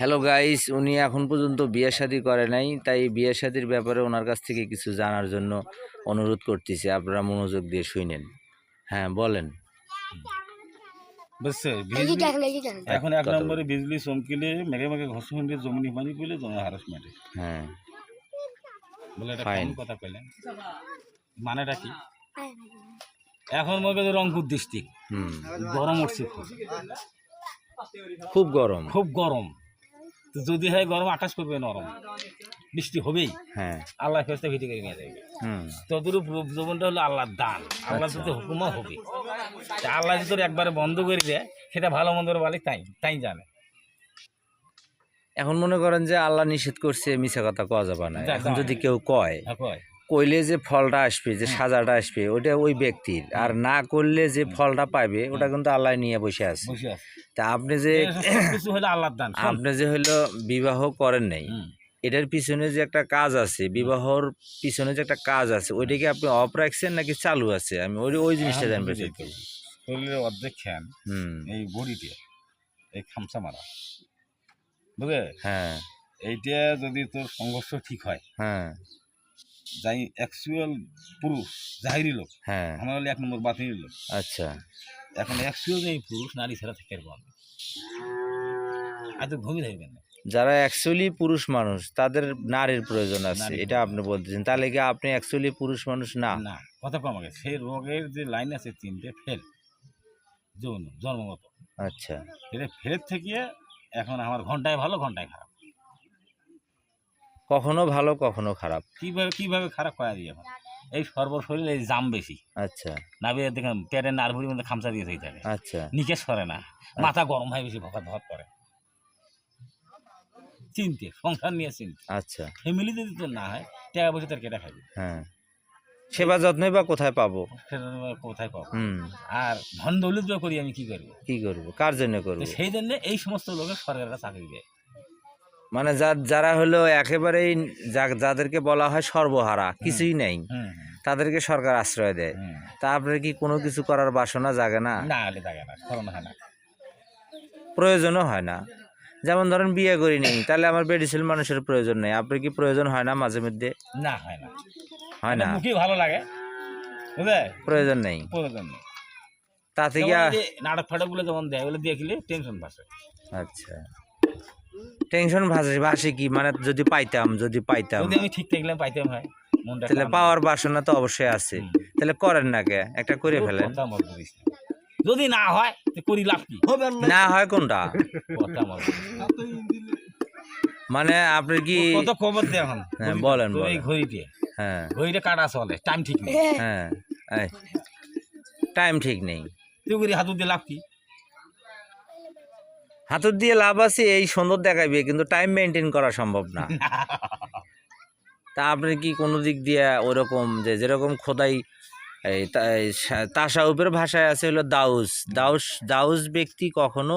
Hello guys, উনি এখন পর্যন্ত বিয়ে শাদী করে নাই, তাই বিয়ে শাদীর ব্যাপারে ওনার কাছ থেকে কিছু জানার জন্য অনুরোধ করতেছি। আপনারা মনোযোগ দিয়ে শুনেন। হ্যাঁ বলেন। বুঝছে এখন এক নম্বরে বিজলি চমকিলে মেঘে মেঘে ঘর্ষণ দিয়ে জমিনি পানি পেলে জমি হারাসমেন্টে। হ্যাঁ বলে এটা ফাইন কেমন কথা কইলেন, মানেটা কি? এখন মনে করি রংপুর ডিস্ট্রিক্ট গরম উঠছে, খুব গরম, খুব গরম। তো যদি হয় গরম, আকাশ করবে নরম, বৃষ্টি হবেই। হ্যাঁ আল্লাহ ফেরেশতা ভিটে করে নিয়ে যাবে। তদরূপ রূপ জীবনটা হলো আল্লাহর দান, আল্লাহ যদি হুকুমও হবে। তা আল্লাহ যদি একবারে বন্ধ করে দেয়, সেটা ভালো মন্দের মালিক তাই তাই জানে। এখন মনে করেন যে আল্লাহ নিষেধ করছে, মিছা কথা কওয়া যাবে না। এখন যদি কেউ কয়, কইলে যে ফলটা আসবে, যে সাজাটা আসবে, ওটা ওই ব্যক্তির, আর না করলে যে ফলটা পাবে ওটা কিন্তু আল্লাহ নিয়ে বসে আছে। তা আপনি যে আল্লাহর দান, আপনি যে হইলো বিবাহ করেন নাই, এটার পিছনে যে একটা কাজ আছে, বিবাহর পিছনে যে একটা কাজ আছে, ওইটাকে আপনি অফ রাখছেন নাকি চালু আছে? আমি ওই জিনিসটা জানতে চাই। শরীরের অর্ধেক খ্যান এই বডিতে, এই খামসা মারা, বুঝলে? হ্যাঁ, এইটা যদি তোর সংঘর্ষ ঠিক হয়, হ্যাঁ, যাই অ্যাকচুয়াল পুরুষ জাহিরি লোক, হ্যাঁ, আমার হলে এক নম্বর বাতিল লোক। আচ্ছা, এখন অ্যাকচুয়াল এই পুরুষ নারী ছাড়া থেকে পারবে, এত ঘুমিয়ে থাকবেন না। যারা অ্যাকচুয়ালি পুরুষ মানুষ, তাদের নারীর প্রয়োজন আছে, এটা আপনি বলতেছেন। তাহলে কি আপনি অ্যাকচুয়ালি পুরুষ মানুষ না? না, কথা কম আগে সেই রোগের যে লাইন আছে তিনটে ফেল, যৌন জন্মগত। আচ্ছা, এটা ফের থেকে এখন আমার ঘন্টায় ভালো ঘন্টায় খারাপ, কখনো ভালো কখনো খারাপ। কিভাবে কিভাবে খারাপ করা দিয়ে এখন এই সর্বশরীর এই জাম বেশি। আচ্ছা, নাভির দেখেন পেটের নার্ভুরির মধ্যে খামচা দিয়ে থাকে। আচ্ছা, নিচে সরে না, মাথা গরম হয় বেশি, ভকাত ভকাত করে, চিনতে সংসার নিয়ে চিনতে। আচ্ছা, ফ্যামিলি যদি তোর না হয়, টাকা পয়সা তার কেটে খাবি। হ্যাঁ, সেবা যত্নই বা কোথায় পাবো? সেটা কোথায় পাবো? আর ধন দৌলত করি আমি কি করবো? কি করবো, কার জন্য করবো? সেই জন্য এই সমস্ত লোকের সরকাররা চাকরি দেয়। মানে যারা হলো একেবারেই, যাদেরকে বলা হয় সর্বহারা, কিছুই নেই, তাদেরকে সরকার আশ্রয় দেয়। তা আপনার কি কোনো কিছু করার বাসনা জাগে না? না হলে জাগে না, স্মরণ হয় না, প্রয়োজনও হয় না। যেমন ধরেন বিয়ে করি নেই, তাহলে আমার বেডিসিল মানুষের প্রয়োজন নেই। আপনার কি প্রয়োজন হয় না মাঝে মধ্যে? না, হয় না, হয় না, মুখে ভালো লাগে, বুঝলে? প্রয়োজন নেই, প্রয়োজন নেই। তা থেকে নাটক ফাটকগুলো যেমন দেয়, ওগুলো দিয়ে খেলে টেনশন ভাসে। আচ্ছা, টেনশন ভাসে কি? মানে যদি পাইতাম যদি আমি ঠিক থাকলাম পাইতাম, হয় মনটা, তাহলে পাওয়ার বাসনা তো অবশ্যই আছে। তাহলে করেন না কে, একটা করে ফেলেন। যদি না হয় করি লাভ কি? না হয় কোনটা? মানে আপনি কি কত খবর দেয় এখন? বলেন। এই ঘড়িতে, হ্যাঁ, ঘড়িটা কাটা চলে, টাইম ঠিক নেই। হ্যাঁ, টাইম ঠিক নেই। তুই করি হাতুর দিয়ে লাভ কি? হাতুর দিয়ে লাভ আছে, এই সুন্দর দেখাইবে, কিন্তু টাইম মেনটেন করা সম্ভব না। তা আপনি কি কোনো দিক দিয়ে ওরকম, যে যেরকম খোদাই এই তাসাউফের ভাষায় আছে হলো দাউস, দাউস ব্যক্তি কখনো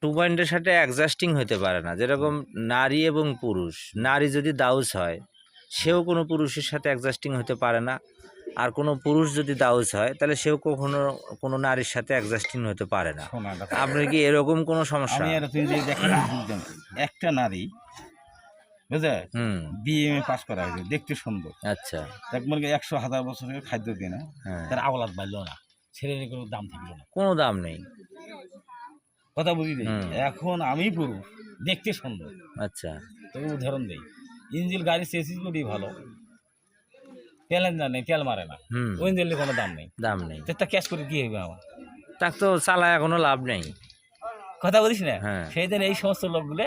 টু পয়েন্টের সাথে অ্যাডজাস্টিং হতে পারে না। যেরকম নারী এবং পুরুষ, নারী যদি দাউস হয়, সেও কোনো পুরুষের সাথে অ্যাডজাস্টিং হতে পারে না। আর কোনো পুরুষ যদি দাউস হয়, তাহলে সেও কখনো কোনো নারীর সাথে অ্যাডজাস্টিং হতে পারে না। আপনার কি এরকম কোনো সমস্যা? একটা নারী, বুঝলে, বিএমএ পাস করা হয়েছে, দেখতে সুন্দর, আচ্ছা, 100,000 বছরের খাদ্য দিয়ে না, তার আওলাদ বাড়লো না, ছেলের কোনো দাম থাকলো না, কোনো দাম নেই, কথা বুঝলি? এখন আমি পুরুষ, দেখতে সুন্দর, আচ্ছা, তোকে উদাহরণ দেই, ইঞ্জিল গাড়ির চেসিস বডি ভালো, তেলের দাম নেই, তেল মারে না, ওই ইঞ্জিনের কোনো দাম নেই, তা ক্যাশ করে কি হবে আমার? তাক তো চালায় কোনো লাভ নেই, কথা বলিস না? সেই জন্য এই সমস্ত লোকগুলো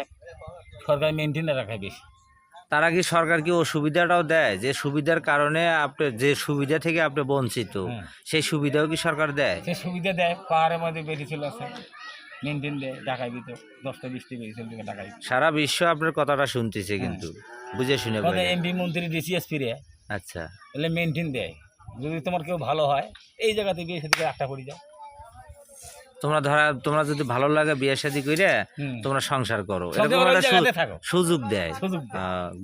সরকার মেনটেনে রাখায় বেশি। তারা কি সরকার কি ও সুবিধাটাও দেয়, যে সুবিধার কারণে আপনি, যে সুবিধা থেকে আপনি বঞ্চিত, সেই সুবিধাও কি সরকার দেয়? সে সুবিধা দেয়, পাহাড়ের মধ্যে বেরিয়েছিল আছে, মেনটেন দেয়, ডাকাই দিত, 10টা 20টা বেরিয়েছিল থেকে ডাকাই। সারা বিশ্ব আপনার কথাটা শুনতেছে, কিন্তু বুঝে শুনে এমপি মন্ত্রী ডিসিএস ফিরে, আচ্ছা, এলে মেনটেন দেয়। যদি তোমার কেউ ভালো হয়, এই জায়গাতে বিয়ে শাদী একটা করে যাও, তোমরা যদি ভালো লাগে বিয়ে শাদী করে তোমরা সংসার করো, এরকম একটা সুযোগ দেয়।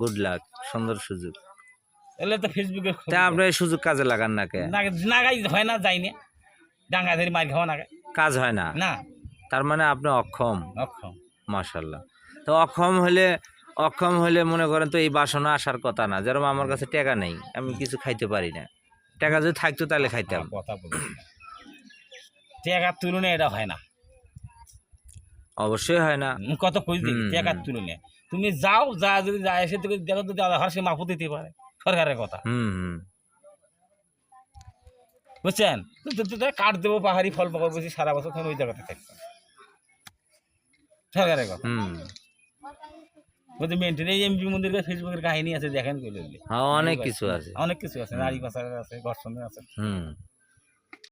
গুড লাক, সুন্দর সুযোগ। এলে তো ফেসবুকে আপনি এই সুযোগ কাজে লাগান না কে? নাগাই হয় না, যাই না, ডাঙ্গা ধরে মার খাওয়া না, কাজ হয় না, না, তার মানে আপনি অক্ষম। মাশাল্লাহ। তো অক্ষম হলে মনে করেন তো এই বাসনা আসার কথা না, যেরকম আমার কাছে টাকা নেই, আমি কিছু খাইতে পারি না, টাকা যদি থাকতো তাহলে খাইতাম। কথা বলছি না। টাকার তুলনায় এটা হয় না। অবশ্যই হয় না। কত কই দিই হুম, টাকার হুম। তুলনায় তুমি যাও, যা যদি যায় এসে তুমি দেখো যদি আলাদা হয় সে মাফও দিতে পারে, সরকারের কথা হুম হুম বুঝছেন। তো কাঠ দেবো পাহাড়ি ফল পাকড় বেশি সারা বছর তখন ওই জায়গাতে থাকবে, সরকারের কথা হুম। বলতে মেনটেন। এই এমপি মন্দিরের ফেসবুকের কাহিনী আছে, দেখেন কইলে হ্যাঁ, অনেক কিছু আছে। অনেক কিছু আছে, নারী পাচারের আছে, ধর্ষণের আছে। হুম।